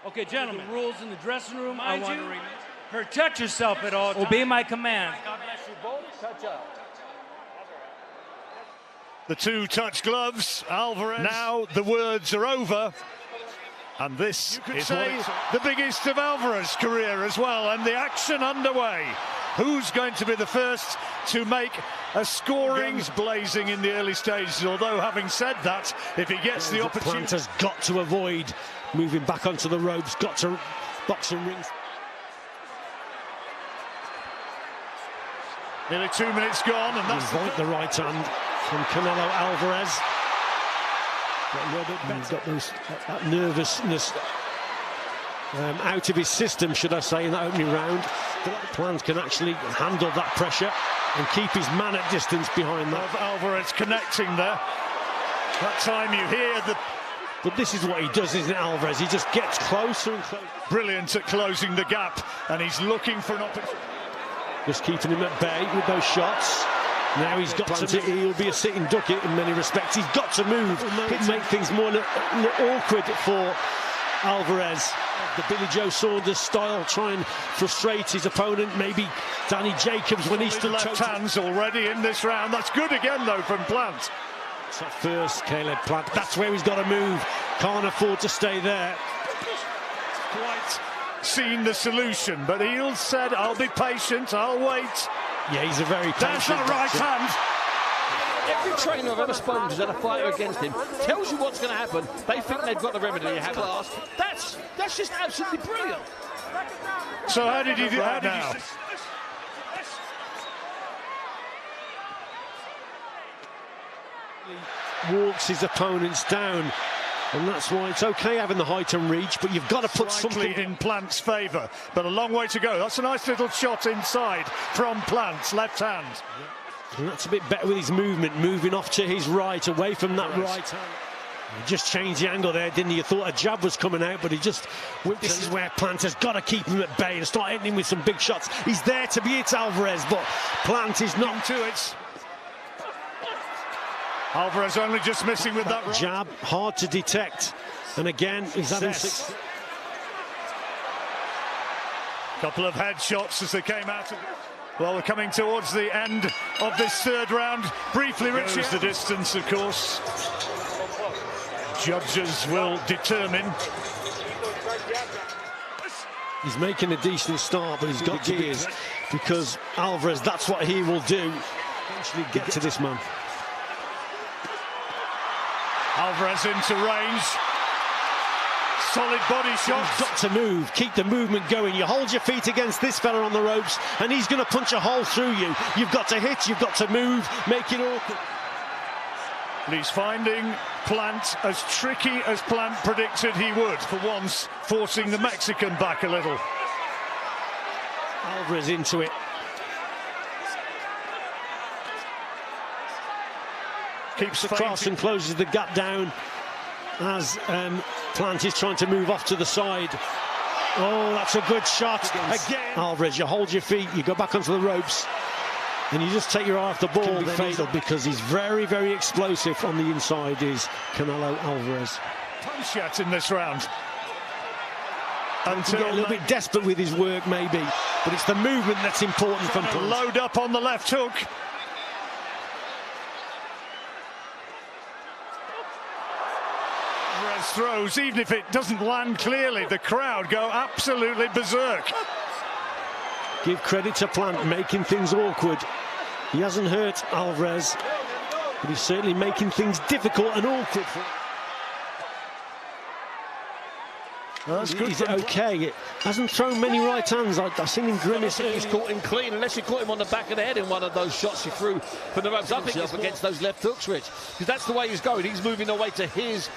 Okay, gentlemen. The rules in the dressing room, mind you, protect yourself at all times. Obey my command. God bless you both. Touch up. The two touch gloves. Alvarez. Now the words are over. And this is the biggest of Alvarez's career as well. And the action underway. Who's going to be the first to make a scoring? Guns blazing in the early stages. Although, having said that, if he gets the opportunity... Plant has got to avoid moving back onto the ropes, got to boxing rings. Nearly 2 minutes gone, and that's... Invite the right hand from Canelo Alvarez. Got a little bit better. He's got that nervousness out of his system, should I say, in that opening round. Plant can actually handle that pressure and keep his man at distance behind that. Alvarez connecting there. That time you hear the... But this is what he does, isn't it, Alvarez? He just gets closer and closer. Brilliant at closing the gap, and he's looking for an opportunity. Just keeping him at bay with those shots. Now he's got to... He'll be a sitting duck in many respects. He's got to move. It make things more awkward for Alvarez. The Billy Joe Saunders style, try and frustrate his opponent. Maybe Danny Jacobs when he stood left hands already in this round. That's good again, though, from Plant. So first, Caleb Plant. That's where he's got to move. Can't afford to stay there. Quite seen the solution, but Heel said, "I'll be patient. I'll wait." Yeah, he's a very patient. There's that right hand. Every trainer I've ever spoken to who's had a fighter against him tells you what's going to happen. They think they've got the remedy. You have class. That's just absolutely brilliant. So how did you do that now? He walks his opponents down, and that's why it's okay having the height and reach, but you've got to put something in Plant's favour. But a long way to go. That's a nice little shot inside from Plant's left hand. And that's a bit better with his movement, moving off to his right, away from that right hand. He just changed the angle there, didn't he? You thought a jab was coming out, but he just... This is where Plant has got to keep him at bay and start hitting him with some big shots. He's there to be hit Alvarez, but Plant is not to it. Alvarez only just missing with that right. Jab, hard to detect. And again, he's having six. Couple of headshots as they came out of it. Well, we're coming towards the end of this third round. Briefly, Richie. The distance, of course. Judges will determine. He's making a decent start, but he's got to be, because Alvarez, that's what he will do. Eventually get to this man. Alvarez into range. Solid body shot. He's got to move, keep the movement going. You hold your feet against this fella on the ropes, and he's going to punch a hole through you. You've got to hit, you've got to move, make it awkward. And he's finding Plant as tricky as Plant predicted he would, for once forcing the Mexican back a little. Alvarez into it. Keeps across and closes the gap down as Plant is trying to move off to the side. Oh, that's a good shot again. Alvarez, you hold your feet, you go back onto the ropes, and you just take your eye off the ball. Can be fatal, because he's very, very explosive on the inside, is Canelo Alvarez. Punch yet in this round. Until a little bit desperate with his work, maybe, but it's the movement that's important from Plant. Load up on the left hook. Throws, even if it doesn't land clearly, the crowd go absolutely berserk. Give credit to Plant, making things awkward. He hasn't hurt Alvarez, but he's certainly making things difficult and awkward for him. That's good. He's okay. Hasn't thrown many right hands. I've seen him grimace. He's caught him clean, unless you caught him on the back of the head in one of those shots he threw from the ropes. I think it's against those left hooks, Rich, because that's the way he's going. He's moving away to his,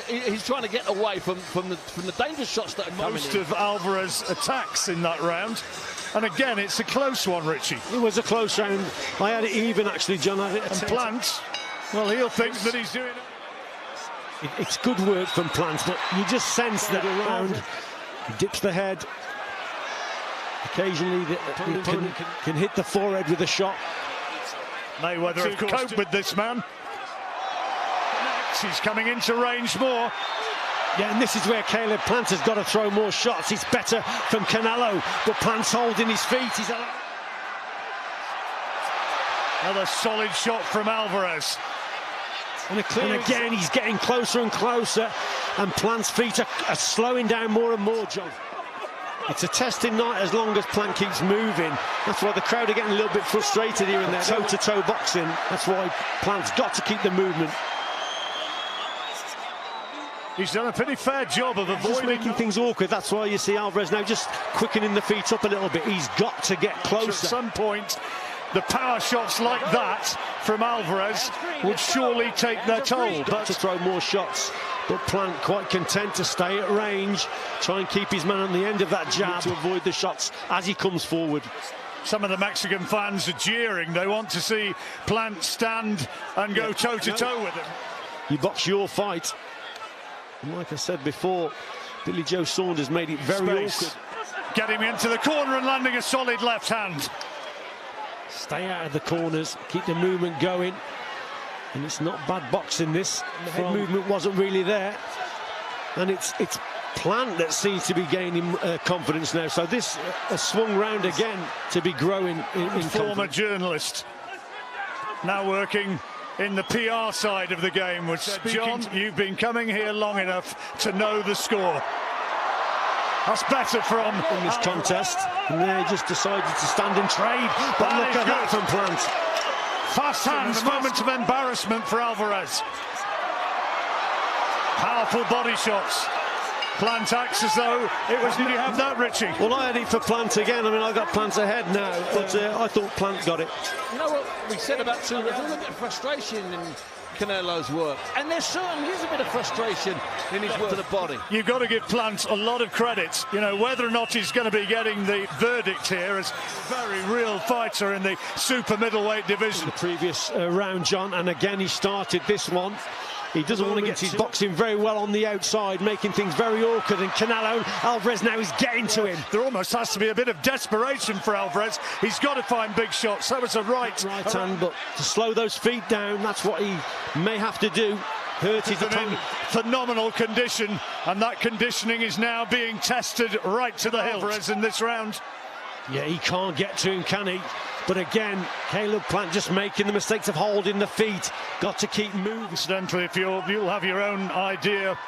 he's trying to get away from the dangerous shots that are coming in. Most of Alvarez's attacks in that round. And again, it's a close one, Richie. It was a close round. I had it even, actually, John. And Plant, well, he'll think that he's doing it. It's good work from Plant, but you just sense that around, he dips the head. Occasionally, the opponent can hit the forehead with a shot. Mayweather, of course, cope with this man. He's coming into range more. Yeah, and this is where Caleb Plant has got to throw more shots. It's better from Canelo, but Plant's holding his feet. Another solid shot from Alvarez. And again, he's getting closer and closer, and Plant's feet are slowing down more and more, John. It's a testing night as long as Plant keeps moving. That's why the crowd are getting a little bit frustrated here and there. Toe-to-toe boxing. That's why Plant's got to keep the movement. He's done a pretty fair job of avoiding making things awkward. That's why you see Alvarez now just quickening the feet up a little bit. He's got to get closer. At some point, the power shots like that from Alvarez would surely take their toll. But to throw more shots, but Plant quite content to stay at range, try and keep his man on the end of that jab to avoid the shots as he comes forward. Some of the Mexican fans are jeering. They want to see Plant stand and go toe-to-toe with him. You box your fight. And like I said before, Billy Joe Saunders made it very awkward. Getting into the corner and landing a solid left hand. Stay out of the corners, keep the movement going. And it's not bad boxing, this. The head movement wasn't really there. And it's Plant that seems to be gaining confidence now. So this has swung round again to be growing in former confidence. Journalist, now working in the PR side of the game, was John, you've been coming here long enough to know the score. That's better from in this contest, and they just decided to stand and trade. But look at that from Plant. Fast hands, moment of embarrassment for Alvarez. Powerful body shots. Plant acts as though it was. Did you have that, Richie? Well, I had it for Plant again. I mean, I got Plant ahead now, but I thought Plant got it. You know what we said about there's a little bit of frustration in Canelo's work, and there certainly is a bit of frustration in his work to the body. You've got to give Plant a lot of credit. You know, whether or not he's going to be getting the verdict here as a very real fighter in the super middleweight division. The previous round, John, and again he started this one. He doesn't want to get his boxing very well on the outside, making things very awkward, and Canelo, Alvarez now is getting to him. There almost has to be a bit of desperation for Alvarez. He's got to find big shots. That was a right hand, but to slow those feet down, that's what he may have to do. Hurt his opponent. Phenomenal condition, and that conditioning is now being tested right to the hilt. Alvarez in this round. Yeah, he can't get to him, can he? But again, Caleb Plant just making the mistakes of holding the feet. Got to keep moving. Incidentally, if you'll have your own idea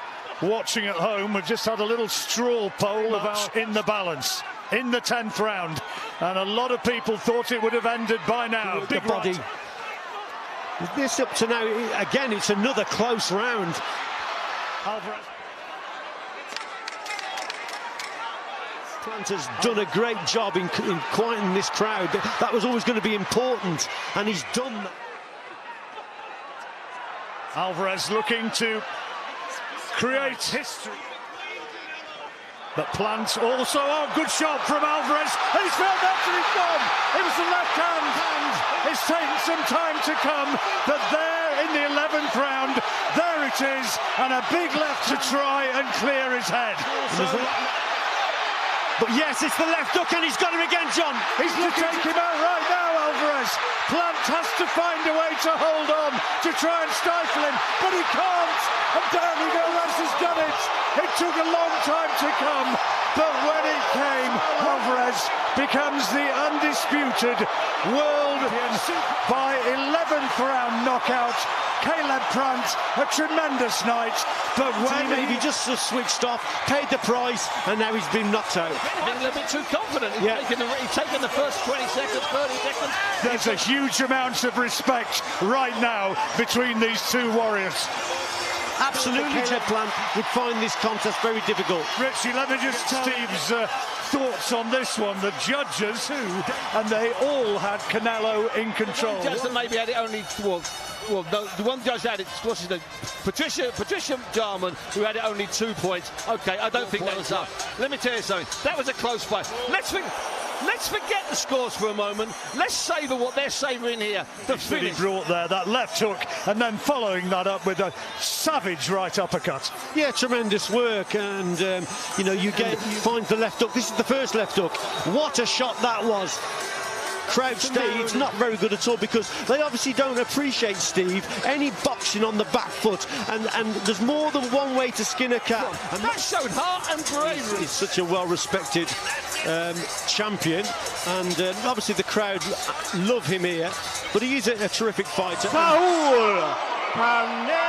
watching at home, we've just had a little straw poll about in the balance in the 10th round, and a lot of people thought it would have ended by now. Big body. This up to now, again, it's another close round. Alvarez. Plant has done a great job in quieting this crowd. That was always going to be important, and he's done that. Alvarez looking to create history. But Plant also, good shot from Alvarez, and he's found after he's gone. It was the left hand. It's taken some time to come, but there in the 11th round, there it is, and a big left to try and clear his head. But yes, it's the left hook, and he's got him again, John. He's looking to take him out right now, Alvarez. Plant has to find a way to hold on, to try and stifle him, but he can't. And down he goes, has done it. It took a long time to come, but when it came, Alvarez becomes the undisputed world by 11th round knockout. Caleb Plant, a tremendous night, but when he just switched off, paid the price, and now he's been knocked out. Being a little bit too confident. He's taken the first 20 seconds, 30 seconds. There's a huge amount of respect right now between these two warriors. Absolutely, Caleb Plant would find this contest very difficult. Richie, let me just Steve's thoughts on this one. The judges, and they all had Canelo in control. The judge that maybe had it only, well, no, the one judge had it, what's his name? Patricia Jarman, who had it only 2 points. Okay, I don't think that was up. Let me tell you something. That was a close fight. Let's forget the scores for a moment. Let's savour what they're savouring here. The finish. He brought there that left hook, and then following that up with a savage right uppercut. Yeah, tremendous work, and you know, you find the left hook. This is the first left hook. What a shot that was! crowd, Steve, it's not very good at all, because they obviously don't appreciate, Steve, any boxing on the back foot, and there's more than one way to skin a cat. And that showed heart and bravery. He's such a well-respected champion, and obviously the crowd love him here, but he is a terrific fighter. Saul Canelo.